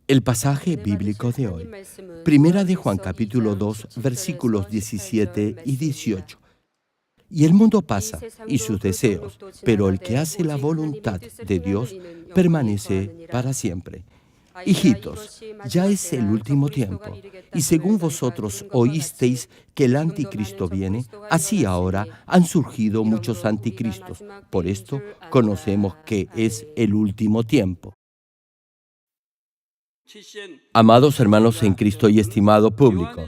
El pasaje bíblico de hoy, Primera de Juan capítulo 2, versículos 17 y 18. Y el mundo pasa y sus deseos, pero el que hace la voluntad de Dios permanece para siempre. Hijitos, ya es el último tiempo, y según vosotros oísteis que el anticristo viene, así ahora han surgido muchos anticristos. Por esto conocemos que es el último tiempo. Amados hermanos en Cristo y estimado público,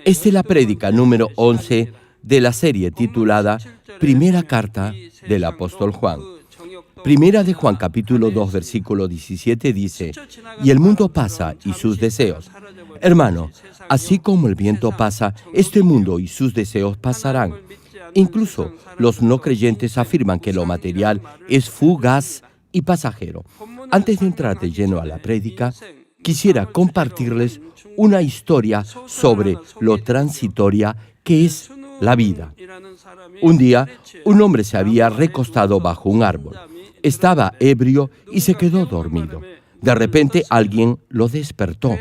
esta es la prédica número 11 de la serie titulada Primera Carta del Apóstol Juan. Primera de Juan capítulo 2 versículo 17 dice: y el mundo pasa y sus deseos. Hermano, así como el viento pasa, este mundo y sus deseos pasarán. Incluso los no creyentes afirman que lo material es fugaz y pasajero. Antes de entrar de lleno a la prédica, quisiera compartirles una historia sobre lo transitoria que es la vida. Un día, un hombre se había recostado bajo un árbol. Estaba ebrio y se quedó dormido. De repente, alguien lo despertó.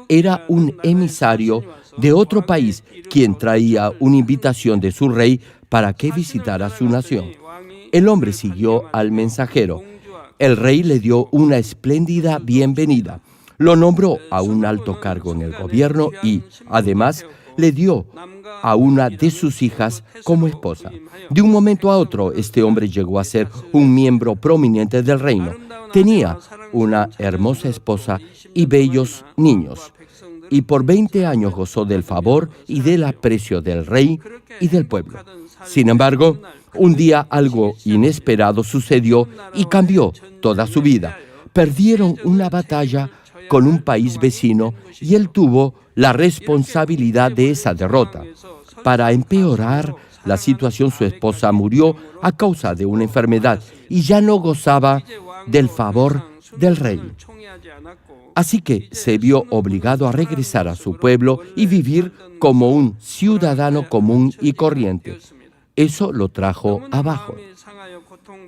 Era un emisario de otro país quien traía una invitación de su rey para que visitara su nación. El hombre siguió al mensajero. El rey le dio una espléndida bienvenida. Lo nombró a un alto cargo en el gobierno y, además, le dio a una de sus hijas como esposa. De un momento a otro, este hombre llegó a ser un miembro prominente del reino. Tenía una hermosa esposa y bellos niños. Y por 20 años gozó del favor y del aprecio del rey y del pueblo. Sin embargo, un día algo inesperado sucedió y cambió toda su vida. Perdieron una batalla con un país vecino y él tuvo la responsabilidad de esa derrota. Para empeorar la situación, su esposa murió a causa de una enfermedad y ya no gozaba del favor del rey. Así que se vio obligado a regresar a su pueblo y vivir como un ciudadano común y corriente. Eso lo trajo abajo.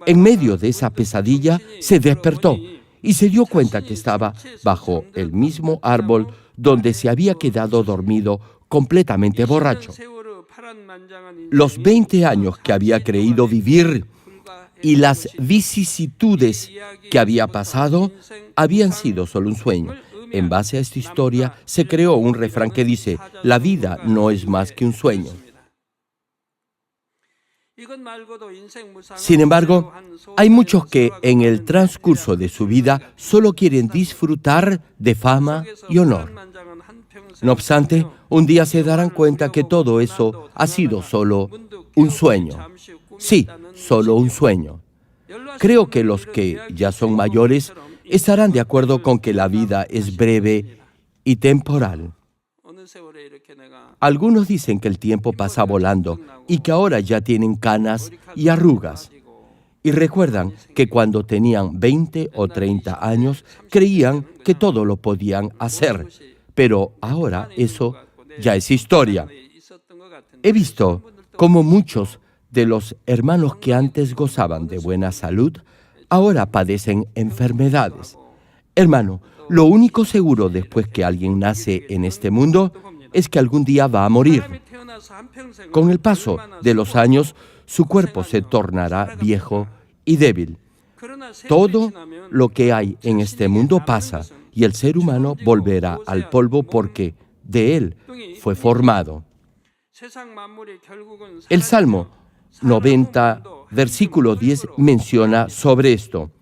En medio de esa pesadilla, se despertó y se dio cuenta que estaba bajo el mismo árbol donde se había quedado dormido, completamente borracho. Los 20 años que había creído vivir y las vicisitudes que había pasado habían sido solo un sueño. En base a esta historia se creó un refrán que dice: la vida no es más que un sueño. Sin embargo, hay muchos que en el transcurso de su vida solo quieren disfrutar de fama y honor. No obstante, un día se darán cuenta que todo eso ha sido solo un sueño. Sí, solo un sueño. Creo que los que ya son mayores estarán de acuerdo con que la vida es breve y temporal. Algunos dicen que el tiempo pasa volando y que ahora ya tienen canas y arrugas. Y recuerdan que cuando tenían 20 o 30 años creían que todo lo podían hacer, pero ahora eso ya es historia. He visto cómo muchos de los hermanos que antes gozaban de buena salud ahora padecen enfermedades. Hermano, lo único seguro después que alguien nace en este mundo es que algún día va a morir. Con el paso de los años, su cuerpo se tornará viejo y débil. Todo lo que hay en este mundo pasa y el ser humano volverá al polvo porque de él fue formado. El Salmo 90, versículo 10 menciona sobre esto: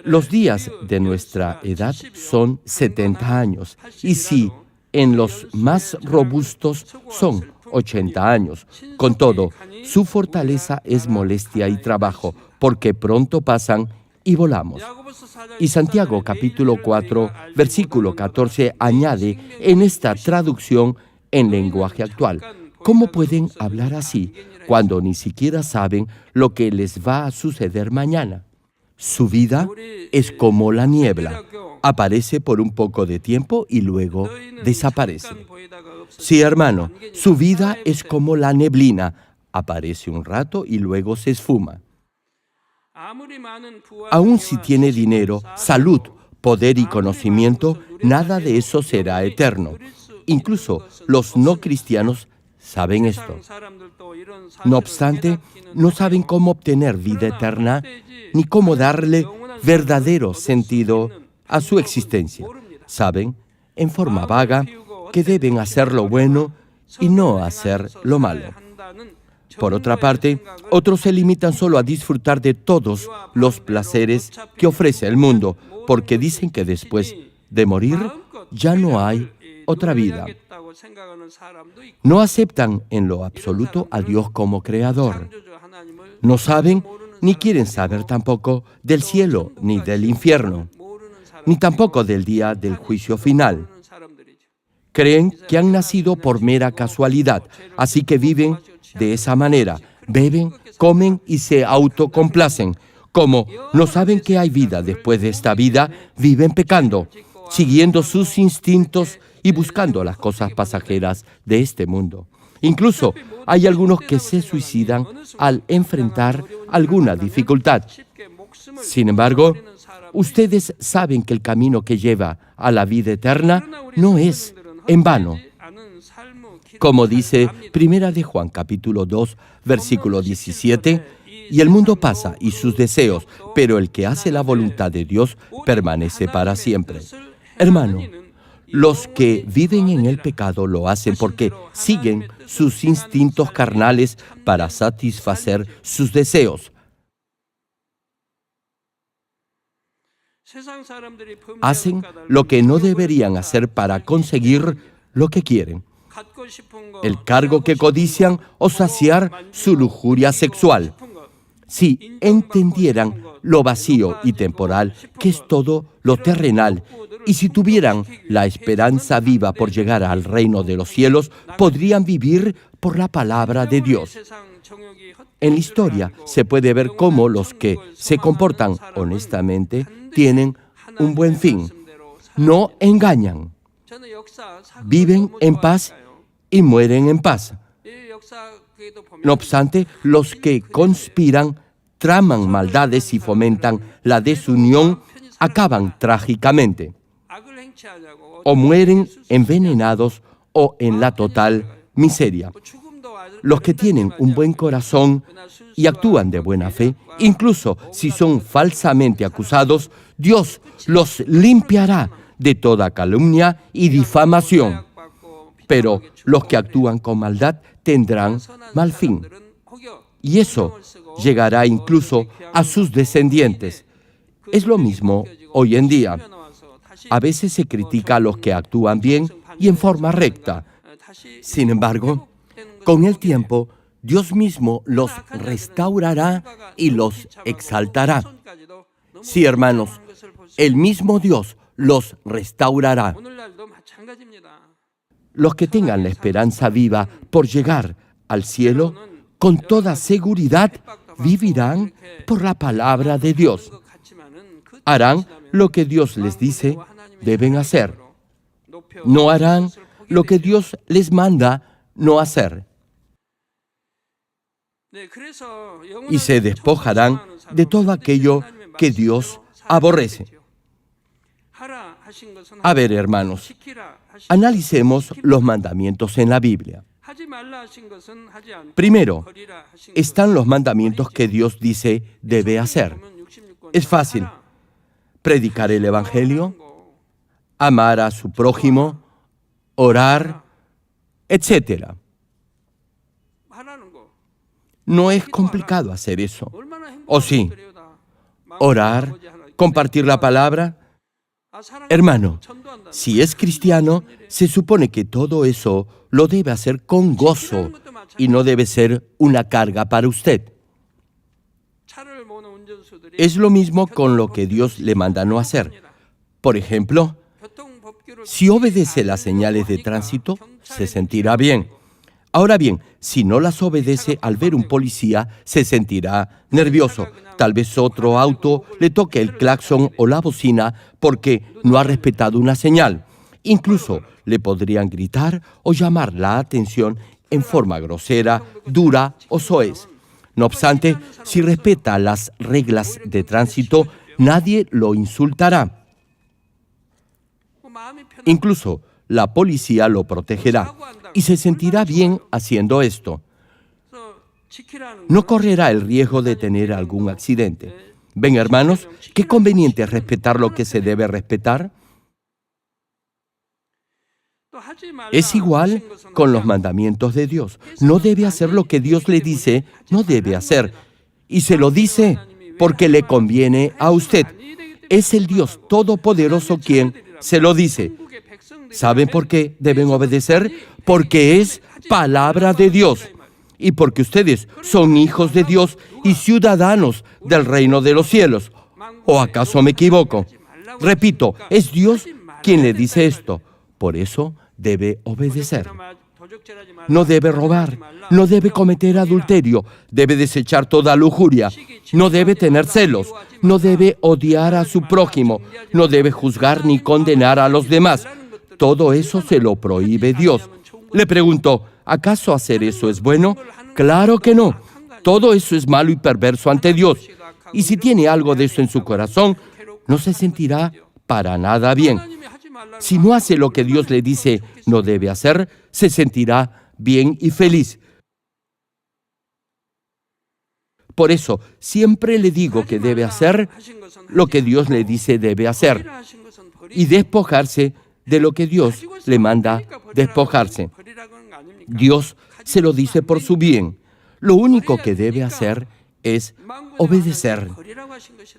los días de nuestra edad son 70 años, y si en los más robustos son 80 años. Con todo, su fortaleza es molestia y trabajo, porque pronto pasan y volamos. Y Santiago capítulo 4, versículo 14 añade en esta traducción en lenguaje actual: ¿cómo pueden hablar así cuando ni siquiera saben lo que les va a suceder mañana? Su vida es como la niebla. Aparece por un poco de tiempo y luego desaparece. Sí, hermano, su vida es como la neblina. Aparece un rato y luego se esfuma. Aun si tiene dinero, salud, poder y conocimiento, nada de eso será eterno. Incluso los no cristianos saben esto. No obstante, no saben cómo obtener vida eterna ni cómo darle verdadero sentido a su existencia. Saben, en forma vaga, que deben hacer lo bueno y no hacer lo malo. Por otra parte, otros se limitan solo a disfrutar de todos los placeres que ofrece el mundo, porque dicen que después de morir ya no hay otra vida. No aceptan en lo absoluto a Dios como creador. No saben ni quieren saber tampoco del cielo ni del infierno, ni tampoco del día del juicio final. Creen que han nacido por mera casualidad, así que viven de esa manera. Beben, comen y se autocomplacen. Como no saben que hay vida después de esta vida, viven pecando, siguiendo sus instintos y buscando las cosas pasajeras de este mundo. Incluso hay algunos que se suicidan al enfrentar alguna dificultad. Sin embargo, ustedes saben que el camino que lleva a la vida eterna no es en vano. Como dice 1 de Juan, capítulo 2, versículo 17, y el mundo pasa y sus deseos, pero el que hace la voluntad de Dios permanece para siempre. Hermano, los que viven en el pecado lo hacen porque siguen sus instintos carnales para satisfacer sus deseos. Hacen lo que no deberían hacer para conseguir lo que quieren. El cargo que codician o saciar su lujuria sexual. Si entendieran lo vacío y temporal que es todo lo terrenal, y si tuvieran la esperanza viva por llegar al reino de los cielos, podrían vivir por la palabra de Dios. En la historia se puede ver cómo los que se comportan honestamente tienen un buen fin. No engañan. Viven en paz y mueren en paz. No obstante, los que conspiran, traman maldades y fomentan la desunión, acaban trágicamente. O mueren envenenados o en la total miseria. Los que tienen un buen corazón y actúan de buena fe, incluso si son falsamente acusados, Dios los limpiará de toda calumnia y difamación. Pero los que actúan con maldad tendrán mal fin. Y eso llegará incluso a sus descendientes. Es lo mismo hoy en día. A veces se critica a los que actúan bien y en forma recta. Sin embargo, con el tiempo, Dios mismo los restaurará y los exaltará. Sí, hermanos, el mismo Dios los restaurará. Los que tengan la esperanza viva por llegar al cielo, con toda seguridad vivirán por la palabra de Dios. Harán lo que Dios les dice deben hacer. No harán lo que Dios les manda no hacer. Y se despojarán de todo aquello que Dios aborrece. A ver, hermanos, analicemos los mandamientos en la Biblia. Primero, están los mandamientos que Dios dice debe hacer. Es fácil. Predicar el Evangelio, amar a su prójimo, orar, etc. No es complicado hacer eso. ¿O sí? Orar, compartir la palabra. Hermano, si es cristiano, se supone que todo eso lo debe hacer con gozo y no debe ser una carga para usted. Es lo mismo con lo que Dios le manda no hacer. Por ejemplo, si obedece las señales de tránsito, se sentirá bien. Ahora bien, si no las obedece al ver un policía, se sentirá nervioso. Tal vez otro auto le toque el claxon o la bocina porque no ha respetado una señal. Incluso le podrían gritar o llamar la atención en forma grosera, dura o soez. No obstante, si respeta las reglas de tránsito, nadie lo insultará. Incluso la policía lo protegerá y se sentirá bien haciendo esto. No correrá el riesgo de tener algún accidente. Ven, hermanos, qué conveniente es respetar lo que se debe respetar. Es igual con los mandamientos de Dios. No debe hacer lo que Dios le dice, no debe hacer. Y se lo dice porque le conviene a usted. Es el Dios Todopoderoso quien se lo dice. ¿Saben por qué deben obedecer? Porque es palabra de Dios. Y porque ustedes son hijos de Dios y ciudadanos del reino de los cielos. ¿O acaso me equivoco? Repito, es Dios quien le dice esto. Por eso debe obedecer. No debe robar, no debe cometer adulterio, debe desechar toda lujuria, no debe tener celos, no debe odiar a su prójimo, no debe juzgar ni condenar a los demás. Todo eso se lo prohíbe Dios. Le pregunto, ¿acaso hacer eso es bueno? Claro que no. Todo eso es malo y perverso ante Dios. Y si tiene algo de eso en su corazón, no se sentirá para nada bien. Si no hace lo que Dios le dice no debe hacer, se sentirá bien y feliz. Por eso, siempre le digo que debe hacer lo que Dios le dice debe hacer y despojarse de lo que Dios le manda despojarse. Dios se lo dice por su bien. Lo único que debe hacer es obedecer.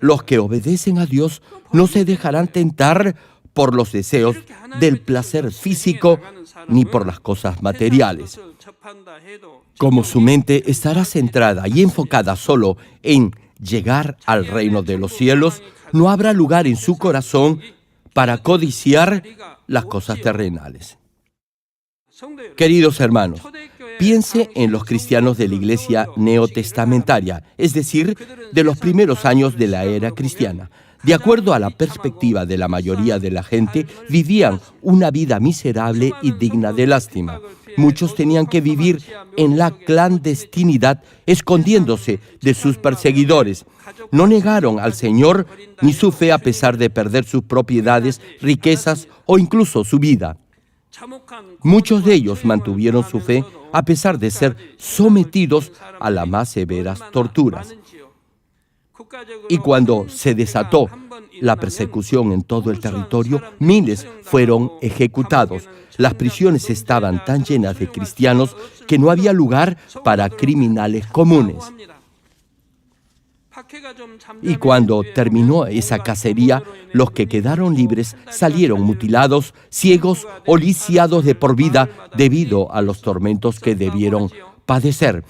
Los que obedecen a Dios no se dejarán tentar por los deseos del placer físico ni por las cosas materiales. Como su mente estará centrada y enfocada solo en llegar al reino de los cielos, no habrá lugar en su corazón para codiciar las cosas terrenales. Queridos hermanos, piense en los cristianos de la iglesia neotestamentaria, es decir, de los primeros años de la era cristiana. De acuerdo a la perspectiva de la mayoría de la gente, vivían una vida miserable y digna de lástima. Muchos tenían que vivir en la clandestinidad, escondiéndose de sus perseguidores. No negaron al Señor ni su fe a pesar de perder sus propiedades, riquezas o incluso su vida. Muchos de ellos mantuvieron su fe a pesar de ser sometidos a las más severas torturas. Y cuando se desató la persecución en todo el territorio, miles fueron ejecutados. Las prisiones estaban tan llenas de cristianos que no había lugar para criminales comunes. Y cuando terminó esa cacería, los que quedaron libres salieron mutilados, ciegos o lisiados de por vida debido a los tormentos que debieron padecer.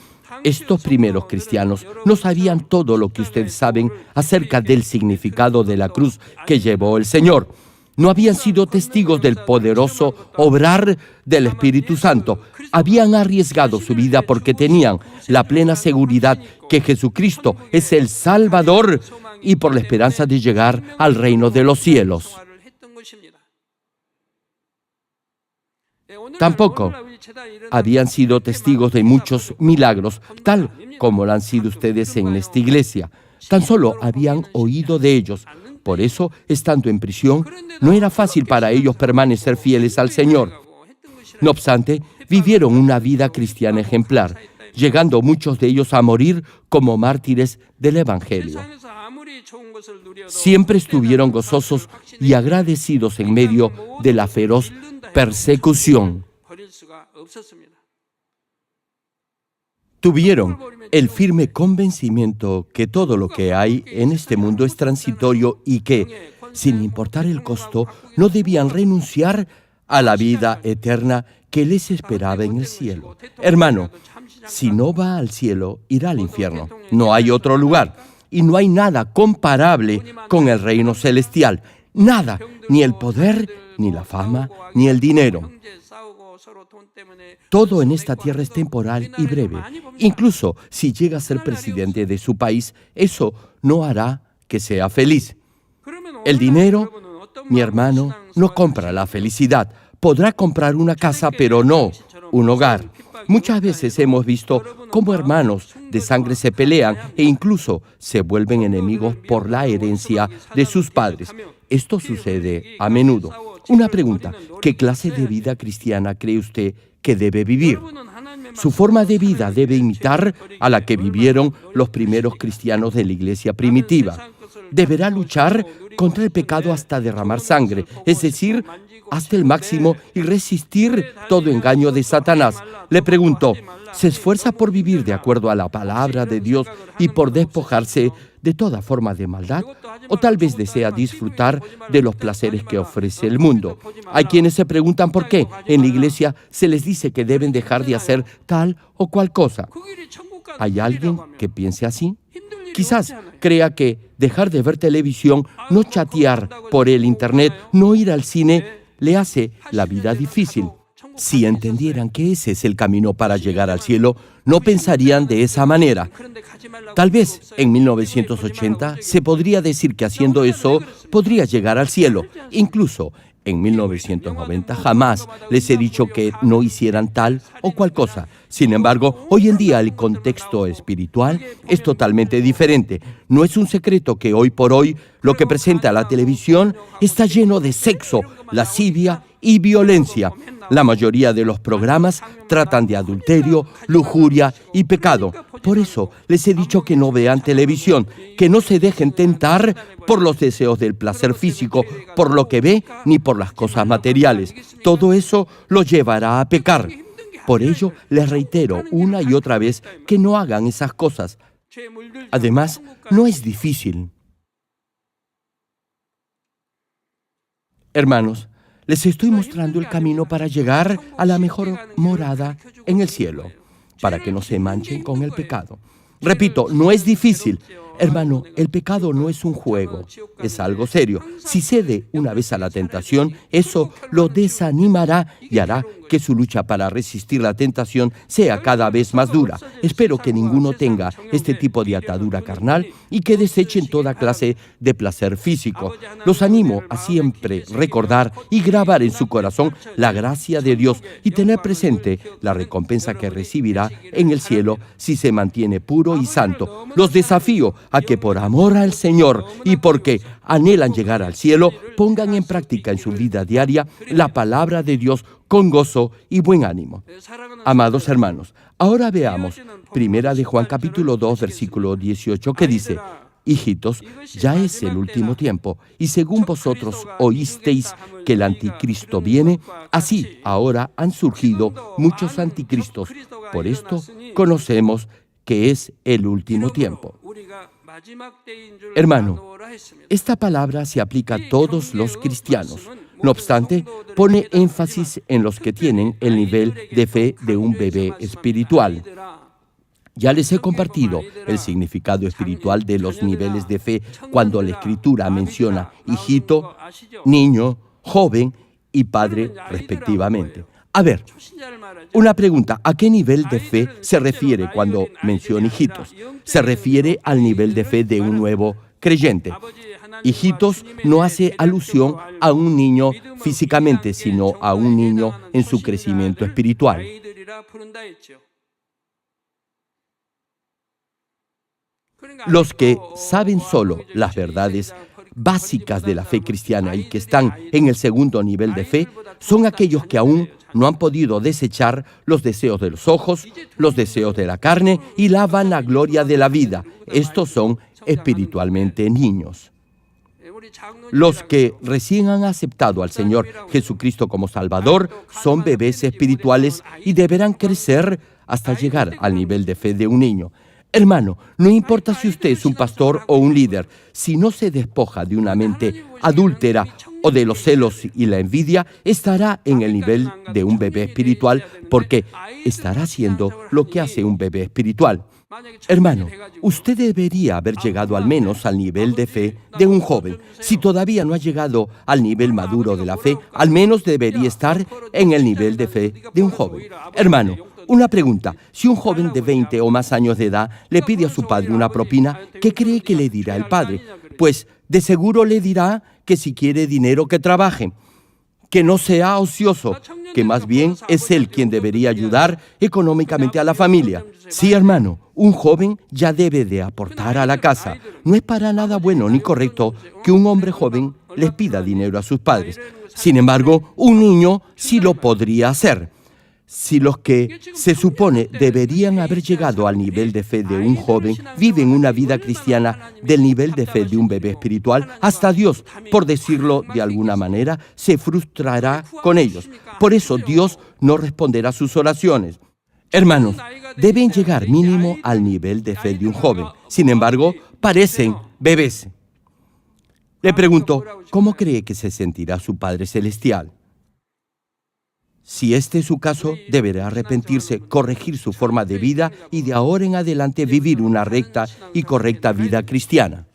Estos primeros cristianos no sabían todo lo que ustedes saben acerca del significado de la cruz que llevó el Señor. No habían sido testigos del poderoso obrar del Espíritu Santo. Habían arriesgado su vida porque tenían la plena seguridad que Jesucristo es el Salvador y por la esperanza de llegar al reino de los cielos. Tampoco habían sido testigos de muchos milagros, tal como lo han sido ustedes en esta iglesia. Tan solo habían oído de ellos. Por eso, estando en prisión, no era fácil para ellos permanecer fieles al Señor. No obstante, vivieron una vida cristiana ejemplar, llegando muchos de ellos a morir como mártires del Evangelio. Siempre estuvieron gozosos y agradecidos en medio de la feroz persecución. Tuvieron el firme convencimiento que todo lo que hay en este mundo es transitorio y que, sin importar el costo, no debían renunciar a la vida eterna que les esperaba en el cielo. Hermano, si no va al cielo, irá al infierno. No hay otro lugar. Y no hay nada comparable con el reino celestial. Nada, ni el poder, ni la fama, ni el dinero. Todo en esta tierra es temporal y breve. Incluso si llega a ser presidente de su país, eso no hará que sea feliz. El dinero, mi hermano, no compra la felicidad. Podrá comprar una casa, pero no un hogar. Muchas veces hemos visto cómo hermanos de sangre se pelean e incluso se vuelven enemigos por la herencia de sus padres. Esto sucede a menudo. Una pregunta: ¿qué clase de vida cristiana cree usted que debe vivir? Su forma de vida debe imitar a la que vivieron los primeros cristianos de la iglesia primitiva. Deberá luchar contra el pecado hasta derramar sangre, es decir, hasta el máximo, y resistir todo engaño de Satanás. Le pregunto, ¿se esfuerza por vivir de acuerdo a la palabra de Dios y por despojarse de toda forma de maldad? ¿O tal vez desea disfrutar de los placeres que ofrece el mundo? Hay quienes se preguntan por qué en la iglesia se les dice que deben dejar de hacer tal o cual cosa. ¿Hay alguien que piense así? Quizás crea que dejar de ver televisión, no chatear por el internet, no ir al cine, le hace la vida difícil. Si entendieran que ese es el camino para llegar al cielo, no pensarían de esa manera. Tal vez en 1980 se podría decir que haciendo eso podría llegar al cielo. Incluso en 1990 jamás les he dicho que no hicieran tal o cual cosa. Sin embargo, hoy en día el contexto espiritual es totalmente diferente. No es un secreto que hoy por hoy lo que presenta la televisión está lleno de sexo, lascivia y violencia. La mayoría de los programas tratan de adulterio, lujuria y pecado. Por eso les he dicho que no vean televisión, que no se dejen tentar por los deseos del placer físico, por lo que ve, ni por las cosas materiales. Todo eso los llevará a pecar. Por ello, les reitero una y otra vez que no hagan esas cosas. Además, no es difícil. Hermanos, les estoy mostrando el camino para llegar a la mejor morada en el cielo, para que no se manchen con el pecado. Repito, no es difícil. Hermano, el pecado no es un juego, es algo serio. Si cede una vez a la tentación, eso lo desanimará y hará que su lucha para resistir la tentación sea cada vez más dura. Espero que ninguno tenga este tipo de atadura carnal y que desechen toda clase de placer físico. Los animo a siempre recordar y grabar en su corazón la gracia de Dios y tener presente la recompensa que recibirá en el cielo si se mantiene puro y santo. Los desafío a que por amor al Señor y porque anhelan llegar al cielo, pongan en práctica en su vida diaria la palabra de Dios con gozo y buen ánimo. Amados hermanos, ahora veamos 1 de Juan capítulo 2, versículo 18, que dice: Hijitos, ya es el último tiempo, y según vosotros oísteis que el anticristo viene, así ahora han surgido muchos anticristos. Por esto conocemos que es el último tiempo. Hermano, esta palabra se aplica a todos los cristianos. No obstante, pone énfasis en los que tienen el nivel de fe de un bebé espiritual. Ya les he compartido el significado espiritual de los niveles de fe cuando la Escritura menciona hijito, niño, joven y padre respectivamente. A ver, una pregunta: ¿a qué nivel de fe se refiere cuando menciona hijitos? Se refiere al nivel de fe de un nuevo creyente. Hijitos no hace alusión a un niño físicamente, sino a un niño en su crecimiento espiritual. Los que saben solo las verdades básicas de la fe cristiana y que están en el segundo nivel de fe son aquellos que aún no han podido desechar los deseos de los ojos, los deseos de la carne y la vanagloria de la vida. Estos son espiritualmente niños. Los que recién han aceptado al Señor Jesucristo como Salvador son bebés espirituales y deberán crecer hasta llegar al nivel de fe de un niño. Hermano, no importa si usted es un pastor o un líder, si no se despoja de una mente adúltera o de los celos y la envidia, estará en el nivel de un bebé espiritual porque estará haciendo lo que hace un bebé espiritual. Hermano, usted debería haber llegado al menos al nivel de fe de un joven. Si todavía no ha llegado al nivel maduro de la fe, al menos debería estar en el nivel de fe de un joven. Hermano, una pregunta: si un joven de 20 o más años de edad le pide a su padre una propina, ¿qué cree que le dirá el padre? Pues de seguro le dirá que si quiere dinero que trabaje, que no sea ocioso, que más bien es él quien debería ayudar económicamente a la familia. Sí, hermano, un joven ya debe de aportar a la casa. No es para nada bueno ni correcto que un hombre joven les pida dinero a sus padres. Sin embargo, un niño sí lo podría hacer. Si los que se supone deberían haber llegado al nivel de fe de un joven viven una vida cristiana del nivel de fe de un bebé espiritual, hasta Dios, por decirlo de alguna manera, se frustrará con ellos. Por eso Dios no responderá sus oraciones. Hermanos, deben llegar mínimo al nivel de fe de un joven. Sin embargo, parecen bebés. Le pregunto, ¿cómo cree que se sentirá su Padre Celestial? Si este es su caso, deberá arrepentirse, corregir su forma de vida y de ahora en adelante vivir una recta y correcta vida cristiana.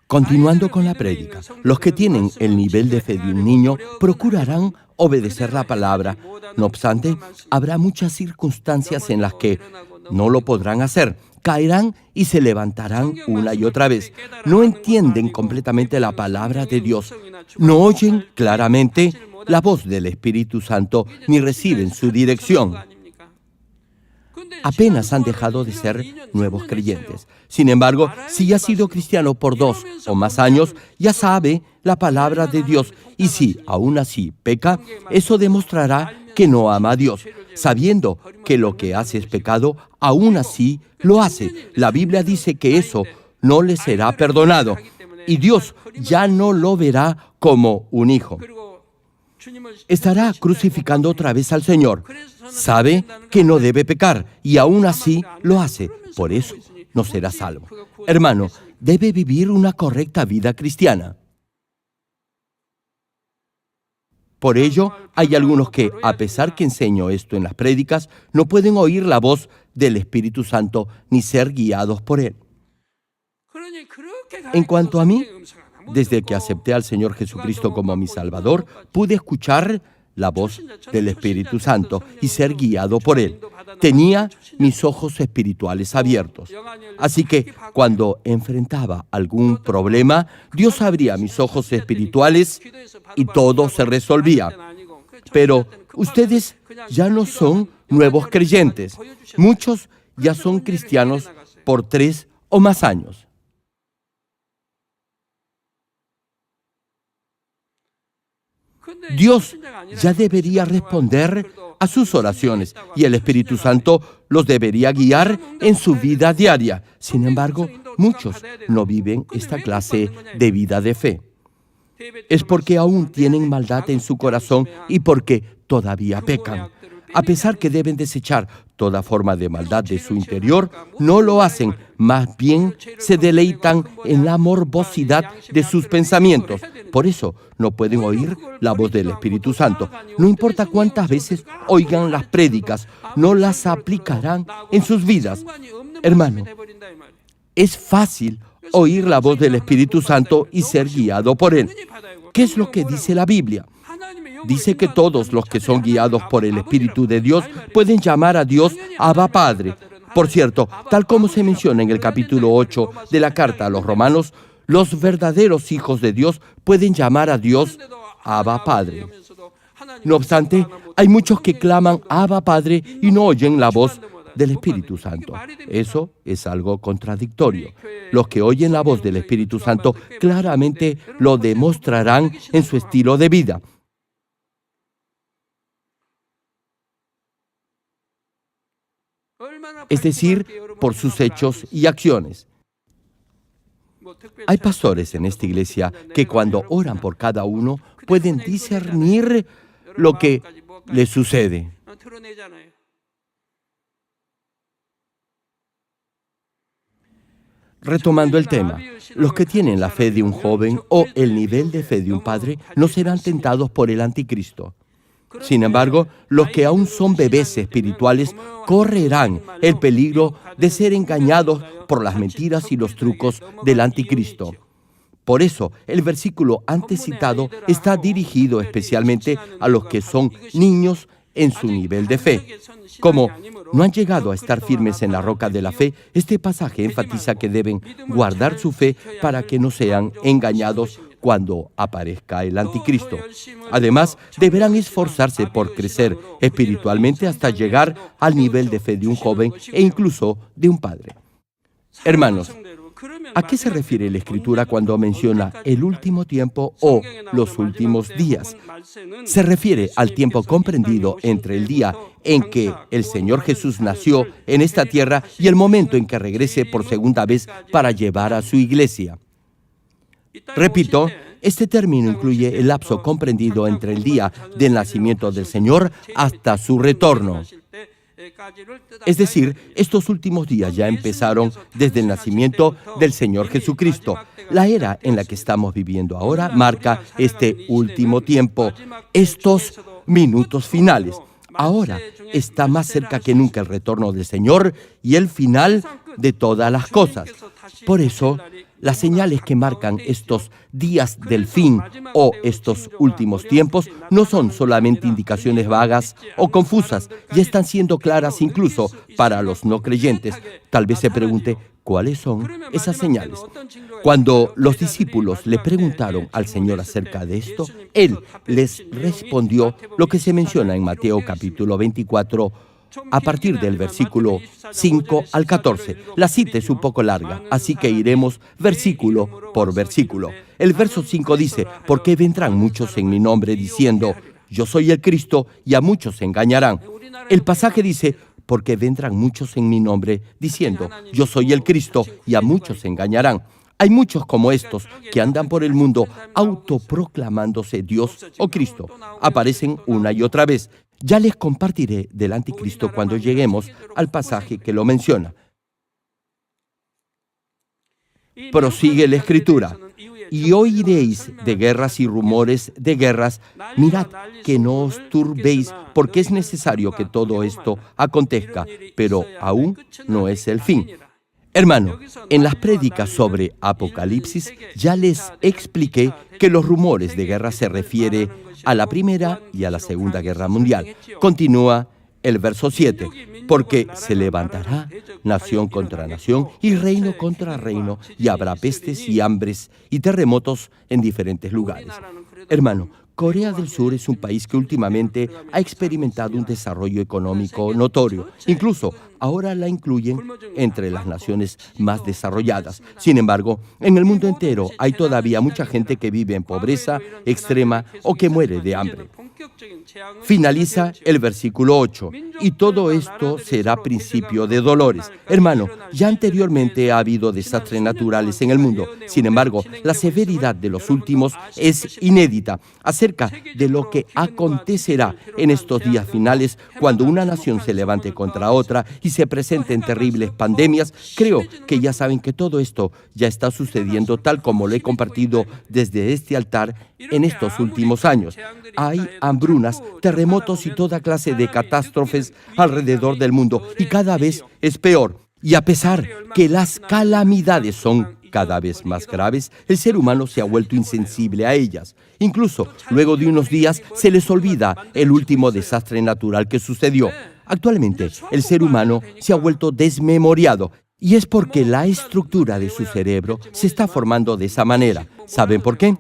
Continuando con la prédica, los que tienen el nivel de fe de un niño procurarán obedecer la palabra. No obstante, habrá muchas circunstancias en las que no lo podrán hacer. Caerán y se levantarán una y otra vez. No entienden completamente la palabra de Dios. No oyen claramente la voz del Espíritu Santo ni reciben su dirección. Apenas han dejado de ser nuevos creyentes. Sin embargo, si ya ha sido cristiano por 2 o más años, ya sabe la palabra de Dios. Y si aún así peca, eso demostrará que no ama a Dios. Sabiendo que lo que hace es pecado, aún así lo hace. La Biblia dice que eso no le será perdonado. Y Dios ya no lo verá como un hijo. Estará crucificando otra vez al Señor. Sabe que no debe pecar y aún así lo hace. Por eso no será salvo. Hermano, debe vivir una correcta vida cristiana. Por ello, hay algunos que, a pesar que enseño esto en las prédicas, no pueden oír la voz del Espíritu Santo ni ser guiados por Él. En cuanto a mí, desde que acepté al Señor Jesucristo como mi Salvador, pude escuchar la voz del Espíritu Santo y ser guiado por Él. Tenía mis ojos espirituales abiertos. Así que cuando enfrentaba algún problema, Dios abría mis ojos espirituales y todo se resolvía. Pero ustedes ya no son nuevos creyentes. Muchos ya son cristianos por 3 o más años. Dios ya debería responder a sus oraciones y el Espíritu Santo los debería guiar en su vida diaria. Sin embargo, muchos no viven esta clase de vida de fe. Es porque aún tienen maldad en su corazón y porque todavía pecan. A pesar que deben desechar toda forma de maldad de su interior, no lo hacen. Más bien se deleitan en la morbosidad de sus pensamientos. Por eso no pueden oír la voz del Espíritu Santo. No importa cuántas veces oigan las prédicas, no las aplicarán en sus vidas. Hermano, es fácil oír la voz del Espíritu Santo y ser guiado por Él. ¿Qué es lo que dice la Biblia? Dice que todos los que son guiados por el Espíritu de Dios pueden llamar a Dios Abba Padre. Por cierto, tal como se menciona en el capítulo 8 de la carta a los Romanos, los verdaderos hijos de Dios pueden llamar a Dios Abba Padre. No obstante, hay muchos que claman Abba Padre y no oyen la voz del Espíritu Santo. Eso es algo contradictorio. Los que oyen la voz del Espíritu Santo claramente lo demostrarán en su estilo de vida. Es decir, por sus hechos y acciones. Hay pastores en esta iglesia que cuando oran por cada uno pueden discernir lo que les sucede. Retomando el tema, los que tienen la fe de un joven o el nivel de fe de un padre no serán tentados por el anticristo. Sin embargo, los que aún son bebés espirituales correrán el peligro de ser engañados por las mentiras y los trucos del anticristo. Por eso, el versículo antes citado está dirigido especialmente a los que son niños en su nivel de fe. Como no han llegado a estar firmes en la roca de la fe, este pasaje enfatiza que deben guardar su fe para que no sean engañados cuando aparezca el anticristo. Además, deberán esforzarse por crecer espiritualmente hasta llegar al nivel de fe de un joven e incluso de un padre. Hermanos, ¿A qué se refiere la Escritura cuando menciona el último tiempo o los últimos días? Se refiere al tiempo comprendido entre el día en que el Señor Jesús nació en esta tierra y el momento en que regrese por segunda vez para llevar a su iglesia. Repito, este término incluye el lapso comprendido entre el día del nacimiento del Señor hasta su retorno. Es decir, estos últimos días ya empezaron desde el nacimiento del Señor Jesucristo. La era en la que estamos viviendo ahora marca este último tiempo, estos minutos finales. Ahora está más cerca que nunca el retorno del Señor y el final de todas las cosas. Por eso, las señales que marcan estos días del fin o estos últimos tiempos no son solamente indicaciones vagas o confusas, ya están siendo claras incluso para los no creyentes. Tal vez se pregunte, ¿cuáles son esas señales? Cuando los discípulos le preguntaron al Señor acerca de esto, Él les respondió lo que se menciona en Mateo capítulo 24, a partir del versículo 5 al 14. La cita es un poco larga, así que iremos versículo por versículo. El verso 5 dice, porque vendrán muchos en mi nombre diciendo, yo soy el Cristo, y a muchos se engañarán. El pasaje dice, porque vendrán muchos en mi nombre diciendo, yo soy el Cristo, y a muchos se engañarán. Hay muchos como estos que andan por el mundo autoproclamándose Dios o Cristo. Aparecen una y otra vez. Ya les compartiré del anticristo cuando lleguemos al pasaje que lo menciona. Prosigue la Escritura. Y oiréis de guerras y rumores de guerras. Mirad que no os turbéis, porque es necesario que todo esto acontezca, pero aún no es el fin. Hermano, en las prédicas sobre Apocalipsis ya les expliqué que los rumores de guerra se refiere a la Primera y a la Segunda Guerra Mundial. Continúa el verso 7, porque se levantará nación contra nación y reino contra reino, y habrá pestes y hambres y terremotos en diferentes lugares. Hermano, Corea del Sur es un país que últimamente ha experimentado un desarrollo económico notorio. Incluso ahora la incluyen entre las naciones más desarrolladas. Sin embargo, en el mundo entero hay todavía mucha gente que vive en pobreza extrema o que muere de hambre. Finaliza el versículo 8, y todo esto será principio de dolores. Hermano, ya anteriormente ha habido desastres naturales en el mundo. Sin embargo, la severidad de los últimos es inédita. Acerca de lo que acontecerá en estos días finales, cuando una nación se levante contra otra y se presenten terribles pandemias, creo que ya saben que todo esto ya está sucediendo tal como lo he compartido desde este altar en estos últimos años. Hay hambrunas, terremotos y toda clase de catástrofes alrededor del mundo, y cada vez es peor. Y a pesar que las calamidades son cada vez más graves, el ser humano se ha vuelto insensible a ellas. Incluso luego de unos días se les olvida el último desastre natural que sucedió. Actualmente, el ser humano se ha vuelto desmemoriado, y es porque la estructura de su cerebro se está formando de esa manera. ¿Saben por qué?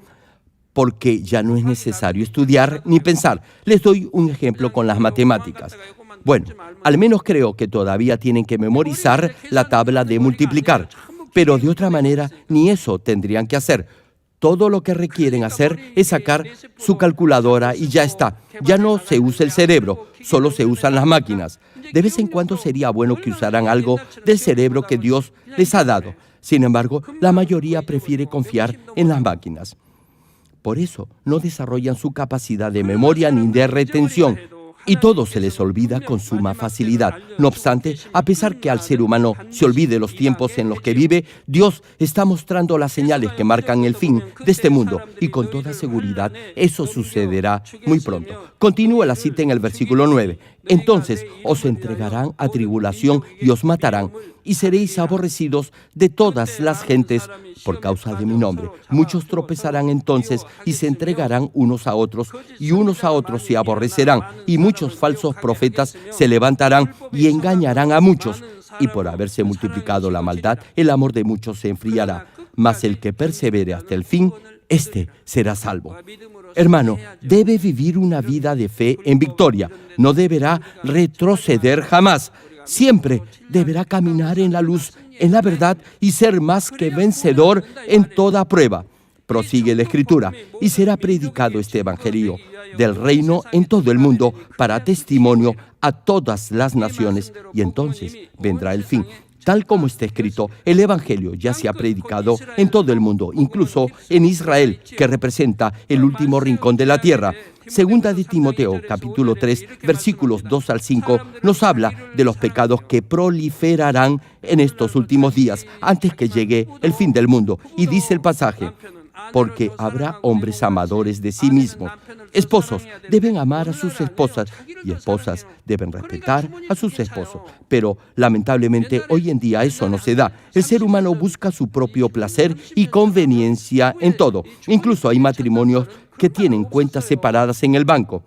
Porque ya no es necesario estudiar ni pensar. Les doy un ejemplo con las matemáticas. Bueno, al menos creo que todavía tienen que memorizar la tabla de multiplicar, pero de otra manera ni eso tendrían que hacer. Todo lo que requieren hacer es sacar su calculadora y ya está. Ya no se usa el cerebro, solo se usan las máquinas. De vez en cuando sería bueno que usaran algo del cerebro que Dios les ha dado. Sin embargo, la mayoría prefiere confiar en las máquinas. Por eso no desarrollan su capacidad de memoria ni de retención, y todo se les olvida con suma facilidad. No obstante, a pesar que al ser humano se olvide los tiempos en los que vive, Dios está mostrando las señales que marcan el fin de este mundo, y con toda seguridad eso sucederá muy pronto. Continúa la cita en el versículo 9. Entonces os entregarán a tribulación y os matarán, y seréis aborrecidos de todas las gentes por causa de mi nombre. Muchos tropezarán entonces y se entregarán unos a otros, y unos a otros se aborrecerán, y muchos falsos profetas se levantarán y engañarán a muchos. Y por haberse multiplicado la maldad, el amor de muchos se enfriará. Mas el que persevere hasta el fin, éste será salvo. Hermano, debe vivir una vida de fe en victoria. No deberá retroceder jamás. siempre deberá caminar en la luz, en la verdad y ser más que vencedor en toda prueba. Prosigue la Escritura, y será predicado este evangelio del reino en todo el mundo para testimonio a todas las naciones, y entonces vendrá el fin. Tal como está escrito, el evangelio ya se ha predicado en todo el mundo, incluso en Israel, que representa el último rincón de la tierra. Segunda de Timoteo, capítulo 3, versículos 2 al 5, nos habla de los pecados que proliferarán en estos últimos días, antes que llegue el fin del mundo. Y dice el pasaje: porque habrá hombres amadores de sí mismos. Esposos deben amar a sus esposas y esposas deben respetar a sus esposos. Pero lamentablemente hoy en día eso no se da. El ser humano busca su propio placer y conveniencia en todo. Incluso hay matrimonios que tienen cuentas separadas en el banco.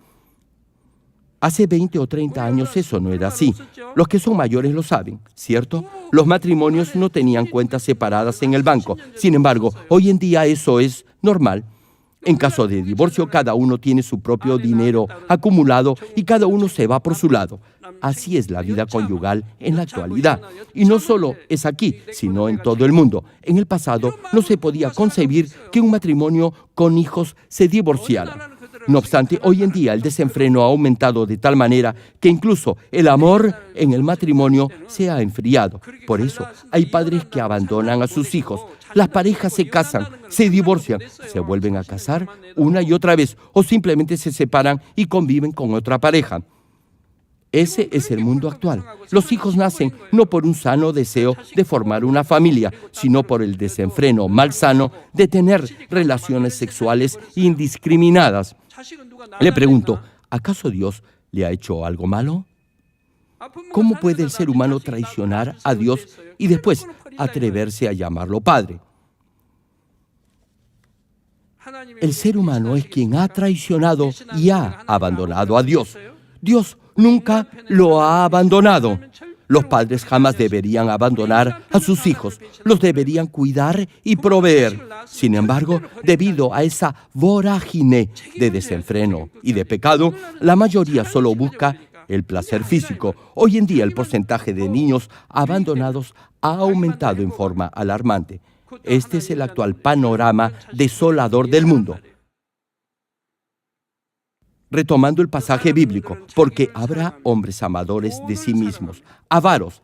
Hace 20 o 30 años eso no era así. Los que son mayores lo saben, ¿cierto? Los matrimonios no tenían cuentas separadas en el banco. Sin embargo, hoy en día eso es normal. En caso de divorcio, cada uno tiene su propio dinero acumulado y cada uno se va por su lado. Así es la vida conyugal en la actualidad. Y no solo es aquí, sino en todo el mundo. En el pasado no se podía concebir que un matrimonio con hijos se divorciara. No obstante, hoy en día el desenfreno ha aumentado de tal manera que incluso el amor en el matrimonio se ha enfriado. Por eso hay padres que abandonan a sus hijos. Las parejas se casan, se divorcian, se vuelven a casar una y otra vez o simplemente se separan y conviven con otra pareja. Ese es el mundo actual. Los hijos nacen no por un sano deseo de formar una familia, sino por el desenfreno malsano de tener relaciones sexuales indiscriminadas. Le pregunto, ¿acaso Dios le ha hecho algo malo? ¿Cómo puede el ser humano traicionar a Dios y después atreverse a llamarlo Padre? El ser humano es quien ha traicionado y ha abandonado a Dios. Dios nunca lo ha abandonado. Los padres jamás deberían abandonar a sus hijos. Los deberían cuidar y proveer. Sin embargo, debido a esa vorágine de desenfreno y de pecado, la mayoría solo busca el placer físico. Hoy en día el porcentaje de niños abandonados ha aumentado en forma alarmante. Este es el actual panorama desolador del mundo. Retomando el pasaje bíblico, porque habrá hombres amadores de sí mismos, avaros.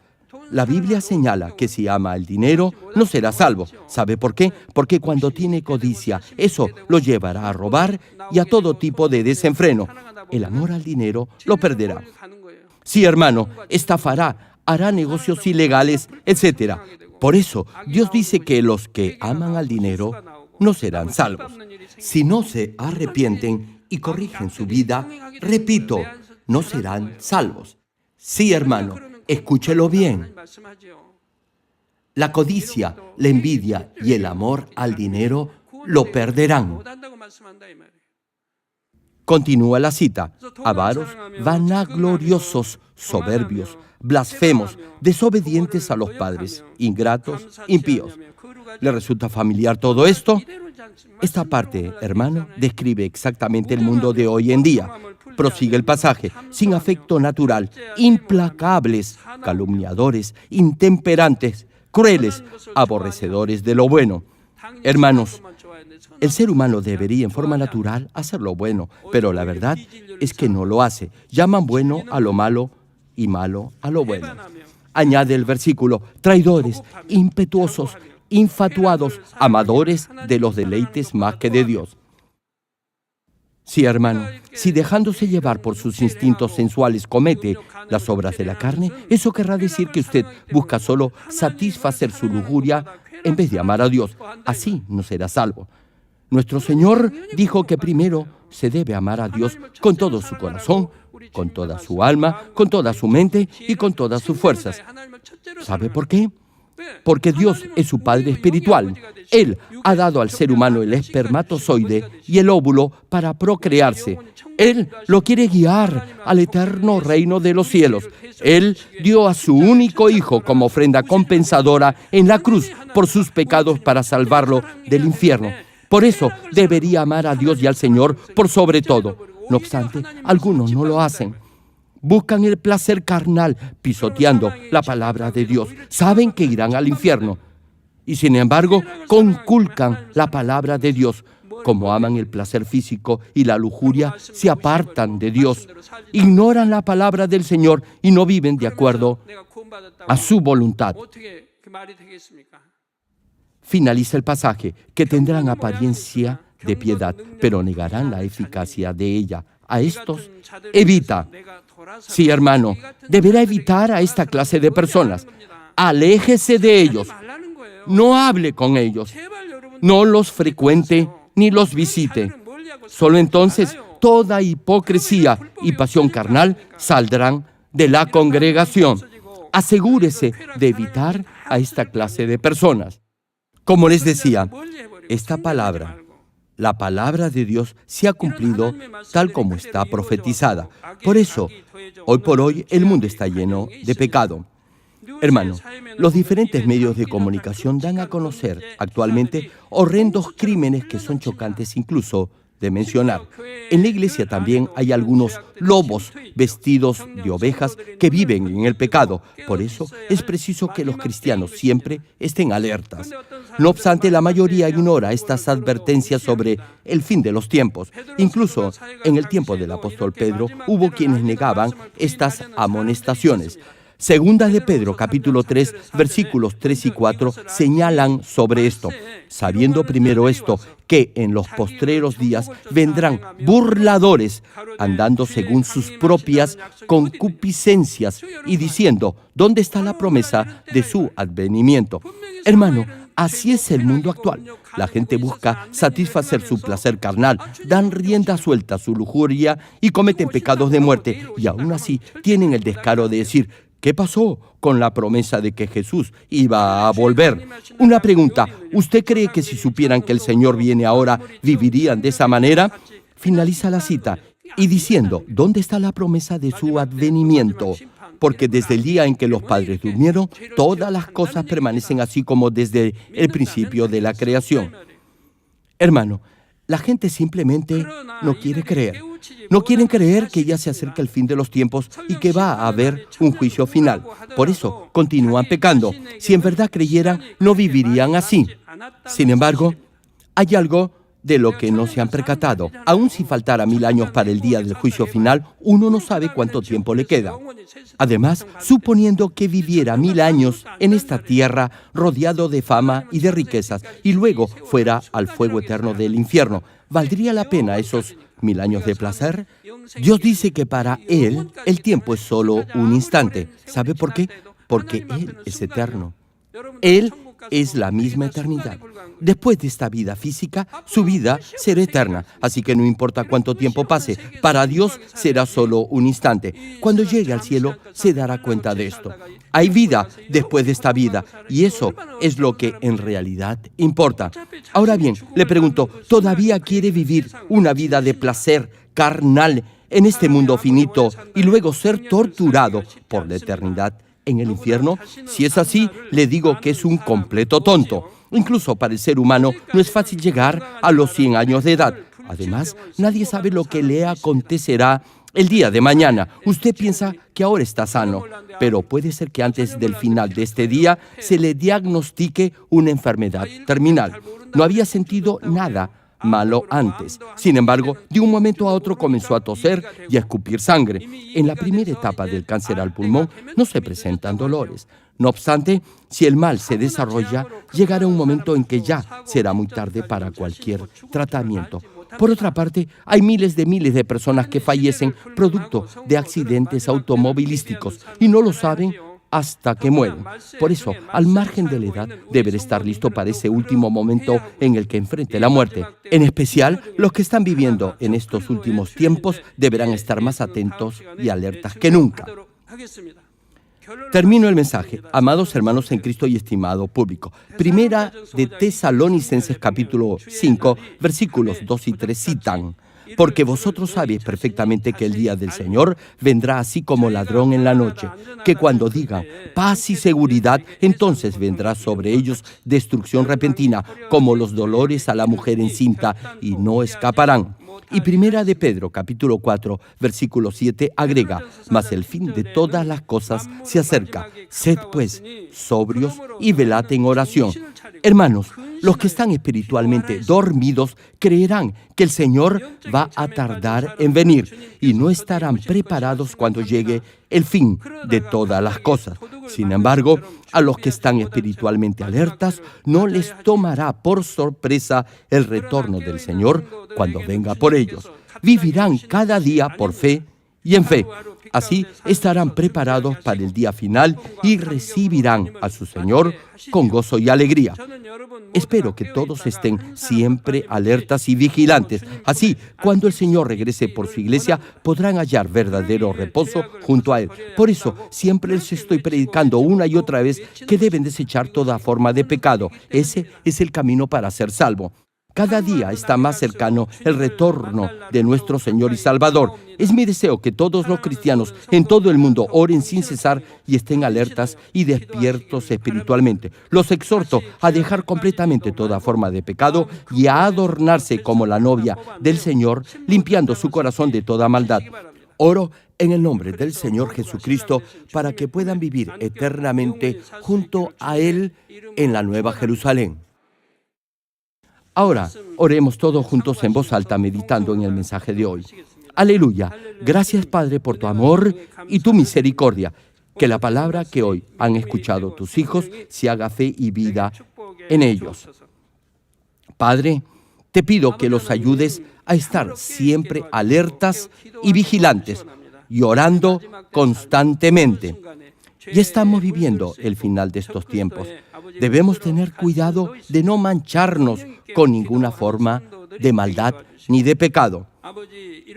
La Biblia señala que si ama el dinero, no será salvo. ¿Sabe por qué? Porque cuando tiene codicia, eso lo llevará a robar y a todo tipo de desenfreno. El amor al dinero lo perderá. Sí, hermano, estafará, hará negocios ilegales, etc. Por eso, Dios dice que los que aman al dinero no serán salvos. Si no se arrepienten y corrigen su vida, repito, no serán salvos. Sí, hermano, escúchelo bien. La codicia, la envidia y el amor al dinero lo perderán. Continúa la cita. Avaros, vanagloriosos, soberbios, blasfemos, desobedientes a los padres, ingratos, impíos. ¿Le resulta familiar todo esto? Esta parte, hermano, describe exactamente el mundo de hoy en día. Prosigue el pasaje. Sin afecto natural, implacables, calumniadores, intemperantes, crueles, aborrecedores de lo bueno. Hermanos, el ser humano debería en forma natural hacer lo bueno, pero la verdad es que no lo hace. Llaman bueno a lo malo y malo a lo bueno. Añade el versículo: traidores, impetuosos, infatuados, amadores de los deleites más que de Dios. Sí, hermano, si dejándose llevar por sus instintos sensuales comete las obras de la carne, eso querrá decir que usted busca solo satisfacer su lujuria en vez de amar a Dios. Así no será salvo. Nuestro Señor dijo que primero se debe amar a Dios con todo su corazón, con toda su alma, con toda su mente y con todas sus fuerzas. ¿Sabe por qué? Porque Dios es su Padre espiritual. Él ha dado al ser humano el espermatozoide y el óvulo para procrearse. Él lo quiere guiar al eterno reino de los cielos. Él dio a su único Hijo como ofrenda compensadora en la cruz por sus pecados para salvarlo del infierno. Por eso debería amar a Dios y al Señor por sobre todo. No obstante, algunos no lo hacen. buscan el placer carnal pisoteando la palabra de Dios. Saben que irán al infierno y sin embargo conculcan la palabra de Dios. Como aman el placer físico y la lujuria, se apartan de Dios, ignoran la palabra del Señor y no viven de acuerdo a su voluntad. Finaliza el pasaje, que tendrán apariencia de piedad, pero negarán la eficacia de ella. A estos, evita. Sí, hermano, deberá evitar a esta clase de personas. Aléjese de ellos. No hable con ellos. No los frecuente ni los visite. Solo entonces toda hipocresía y pasión carnal saldrán de la congregación. Asegúrese de evitar a esta clase de personas. Como les decía, esta palabra, la palabra de Dios, se ha cumplido tal como está profetizada. Por eso, hoy por hoy, el mundo está lleno de pecado. Hermano, los diferentes medios de comunicación dan a conocer actualmente horrendos crímenes que son chocantes incluso de mencionar. En la iglesia también hay algunos lobos vestidos de ovejas que viven en el pecado. Por eso es preciso que los cristianos siempre estén alertas. No obstante, la mayoría ignora estas advertencias sobre el fin de los tiempos. Incluso en el tiempo del apóstol Pedro hubo quienes negaban estas amonestaciones. Segunda de Pedro, capítulo 3, versículos 3 y 4, señalan sobre esto. Sabiendo primero esto, que en los postreros días vendrán burladores, andando según sus propias concupiscencias y diciendo, ¿dónde está la promesa de su advenimiento? Hermano, así es el mundo actual. La gente busca satisfacer su placer carnal, dan rienda suelta a su lujuria y cometen pecados de muerte. Y aún así tienen el descaro de decir, ¿qué pasó con la promesa de que Jesús iba a volver? Una pregunta, ¿usted cree que si supieran que el Señor viene ahora, vivirían de esa manera? Finaliza la cita y diciendo, ¿dónde está la promesa de su advenimiento? Porque desde el día en que los padres durmieron, todas las cosas permanecen así como desde el principio de la creación. Hermano, la gente simplemente no quiere creer. No quieren creer que ya se acerca el fin de los tiempos y que va a haber un juicio final. Por eso continúan pecando. Si en verdad creyeran, no vivirían así. Sin embargo, hay algo de lo que no se han percatado. Aun si faltara 1000 años para el día del juicio final, uno no sabe cuánto tiempo le queda. Además, suponiendo que viviera 1000 años en esta tierra rodeado de fama y de riquezas y luego fuera al fuego eterno del infierno, ¿valdría la pena esos 1000 años de placer? Dios dice que para Él el tiempo es solo un instante. ¿Sabe por qué? Porque Él es eterno. Él es la misma eternidad. Después de esta vida física, su vida será eterna. Así que no importa cuánto tiempo pase, para Dios será solo un instante. Cuando llegue al cielo, se dará cuenta de esto. Hay vida después de esta vida, y eso es lo que en realidad importa. Ahora bien, le pregunto, ¿todavía quiere vivir una vida de placer carnal en este mundo finito y luego ser torturado por la eternidad en el infierno? Si es así, le digo que es un completo tonto. Incluso para el ser humano no es fácil llegar a los 100 años de edad. Además, nadie sabe lo que le acontecerá el día de mañana. Usted piensa que ahora está sano, pero puede ser que antes del final de este día se le diagnostique una enfermedad terminal. No había sentido nada malo antes. Sin embargo, de un momento a otro comenzó a toser y a escupir sangre. En la primera etapa del cáncer al pulmón no se presentan dolores. No obstante, si el mal se desarrolla, llegará un momento en que ya será muy tarde para cualquier tratamiento. Por otra parte, hay miles de personas que fallecen producto de accidentes automovilísticos y no lo saben hasta que mueren. Por eso, al margen de la edad, deberá estar listo para ese último momento en el que enfrente la muerte. En especial, los que están viviendo en estos últimos tiempos deberán estar más atentos y alertas que nunca. Termino el mensaje, amados hermanos en Cristo y estimado público. Primera de Tesalonicenses capítulo 5, versículos 2 y 3 citan: porque vosotros sabéis perfectamente que el día del Señor vendrá así como ladrón en la noche, que cuando digan paz y seguridad, entonces vendrá sobre ellos destrucción repentina, como los dolores a la mujer encinta, y no escaparán. Y Primera de Pedro, capítulo 4, versículo 7, agrega, mas el fin de todas las cosas se acerca. Sed pues sobrios y velad en oración. Hermanos, los que están espiritualmente dormidos creerán que el Señor va a tardar en venir y no estarán preparados cuando llegue el fin de todas las cosas. Sin embargo, a los que están espiritualmente alertas, no les tomará por sorpresa el retorno del Señor cuando venga por ellos. Vivirán cada día por fe y en fe. Así estarán preparados para el día final y recibirán a su Señor con gozo y alegría. Espero que todos estén siempre alertas y vigilantes. Así, cuando el Señor regrese por su iglesia, podrán hallar verdadero reposo junto a Él. Por eso, siempre les estoy predicando una y otra vez que deben desechar toda forma de pecado. Ese es el camino para ser salvo. Cada día está más cercano el retorno de nuestro Señor y Salvador. Es mi deseo que todos los cristianos en todo el mundo oren sin cesar y estén alertas y despiertos espiritualmente. Los exhorto a dejar completamente toda forma de pecado y a adornarse como la novia del Señor, limpiando su corazón de toda maldad. Oro en el nombre del Señor Jesucristo para que puedan vivir eternamente junto a Él en la Nueva Jerusalén. Ahora, oremos todos juntos en voz alta, meditando en el mensaje de hoy. Aleluya. Gracias, Padre, por tu amor y tu misericordia. Que la palabra que hoy han escuchado tus hijos se haga fe y vida en ellos. Padre, te pido que los ayudes a estar siempre alertas y vigilantes y orando constantemente. Ya estamos viviendo el final de estos tiempos. Debemos tener cuidado de no mancharnos con ninguna forma de maldad ni de pecado.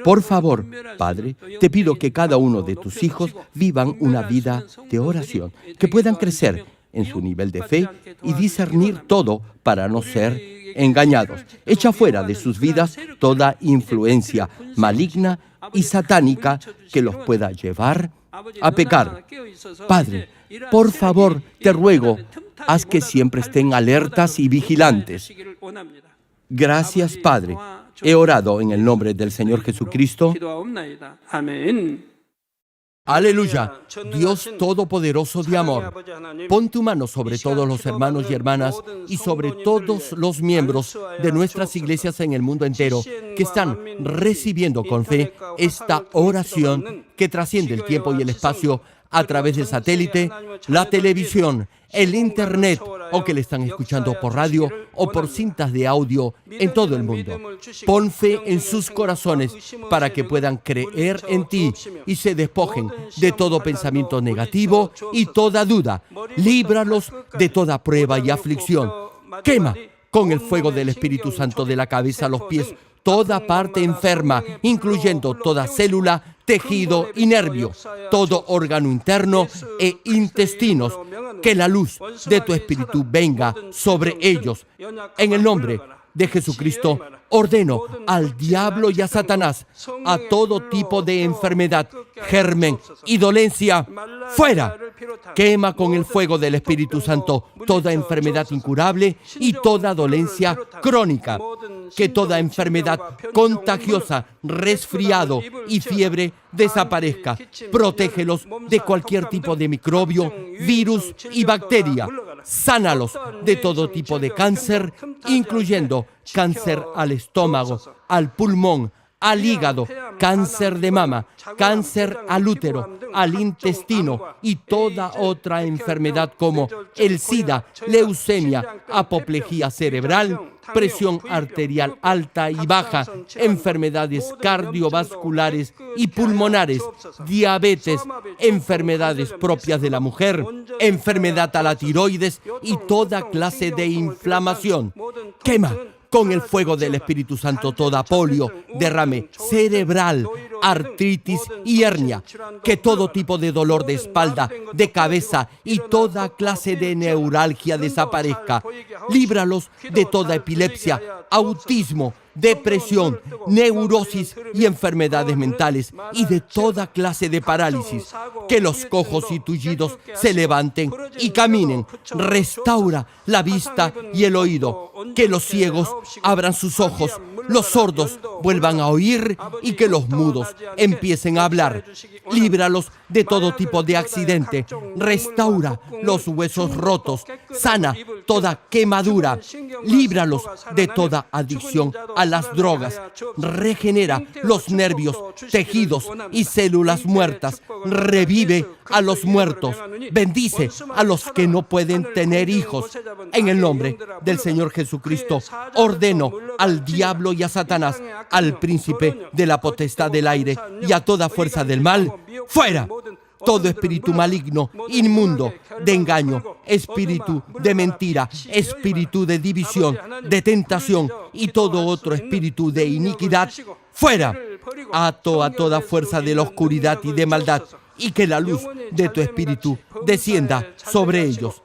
Por favor, Padre, te pido que cada uno de tus hijos vivan una vida de oración, que puedan crecer en su nivel de fe y discernir todo para no ser engañados. Echa fuera de sus vidas toda influencia maligna y satánica que los pueda llevar a pecar. Padre, por favor, te ruego, haz que siempre estén alertas y vigilantes. Gracias, Padre. He orado en el nombre del Señor Jesucristo. Amén. Aleluya, Dios Todopoderoso de amor, pon tu mano sobre todos los hermanos y hermanas y sobre todos los miembros de nuestras iglesias en el mundo entero que están recibiendo con fe esta oración que trasciende el tiempo y el espacio a través del satélite, la televisión, el internet o que le están escuchando por radio o por cintas de audio en todo el mundo. Pon fe en sus corazones para que puedan creer en ti y se despojen de todo pensamiento negativo y toda duda. Líbralos de toda prueba y aflicción. Quema con el fuego del Espíritu Santo de la cabeza a los pies toda parte enferma, incluyendo toda célula, tejido y nervio, todo órgano interno e intestinos. Que la luz de tu Espíritu venga sobre ellos. En el nombre de Jesucristo, ordeno al diablo y a Satanás, a todo tipo de enfermedad, germen y dolencia, fuera. Quema con el fuego del Espíritu Santo toda enfermedad incurable y toda dolencia crónica. Que toda enfermedad contagiosa, resfriado y fiebre desaparezca. Protégelos de cualquier tipo de microbio, virus y bacteria. Sánalos de todo tipo de cáncer, incluyendo cáncer al estómago, al pulmón, al hígado, cáncer de mama, cáncer al útero, al intestino y toda otra enfermedad como el SIDA, leucemia, apoplejía cerebral, presión arterial alta y baja, enfermedades cardiovasculares y pulmonares, diabetes, enfermedades propias de la mujer, enfermedad a la tiroides y toda clase de inflamación. Quema con el fuego del Espíritu Santo toda polio, derrame cerebral, artritis y hernia, que todo tipo de dolor de espalda, de cabeza y toda clase de neuralgia desaparezca. Líbralos de toda epilepsia, autismo, depresión, neurosis y enfermedades mentales y de toda clase de parálisis. Que los cojos y tullidos se levanten y caminen. Restaura la vista y el oído. Que los ciegos abran sus ojos, los sordos vuelvan a oír y que los mudos empiecen a hablar. Líbralos de todo tipo de accidente. Restaura los huesos rotos. Sana toda quemadura. Líbralos de toda adicción a las drogas. Regenera los nervios, tejidos y células muertas. Revive a los muertos. Bendice a los que no pueden tener hijos. En el nombre del Señor Jesucristo, ordeno al diablo y a Satanás, al príncipe de la potestad del aire y a toda fuerza del mal, fuera. Todo espíritu maligno, inmundo, de engaño, espíritu de mentira, espíritu de división, de tentación y todo otro espíritu de iniquidad, fuera. Ato a toda fuerza de la oscuridad y de maldad, y que la luz de tu espíritu descienda sobre ellos.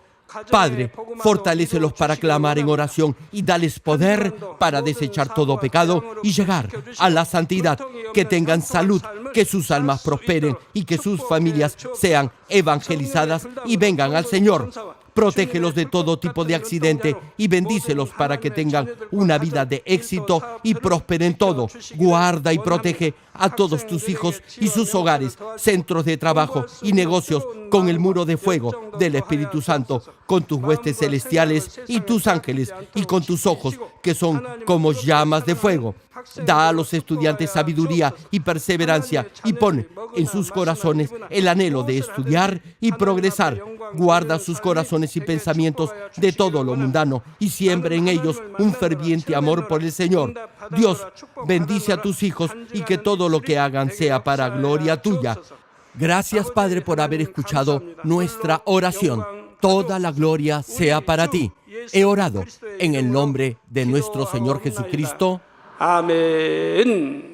Padre, fortalécelos para clamar en oración y dales poder para desechar todo pecado y llegar a la santidad. Que tengan salud, que sus almas prosperen y que sus familias sean evangelizadas y vengan al Señor. Protégelos de todo tipo de accidente y bendícelos para que tengan una vida de éxito y prosperen todo. Guarda y protege a todos tus hijos y sus hogares, centros de trabajo y negocios con el muro de fuego del Espíritu Santo, con tus huestes celestiales y tus ángeles y con tus ojos que son como llamas de fuego. Da a los estudiantes sabiduría y perseverancia y pone en sus corazones el anhelo de estudiar y progresar. Guarda sus corazones y pensamientos de todo lo mundano y siembra en ellos un ferviente amor por el Señor. Dios, bendice a tus hijos y que todo lo que hagan sea para gloria tuya. Gracias, Padre, por haber escuchado nuestra oración. Toda la gloria sea para ti. He orado en el nombre de nuestro Señor Jesucristo. 아멘.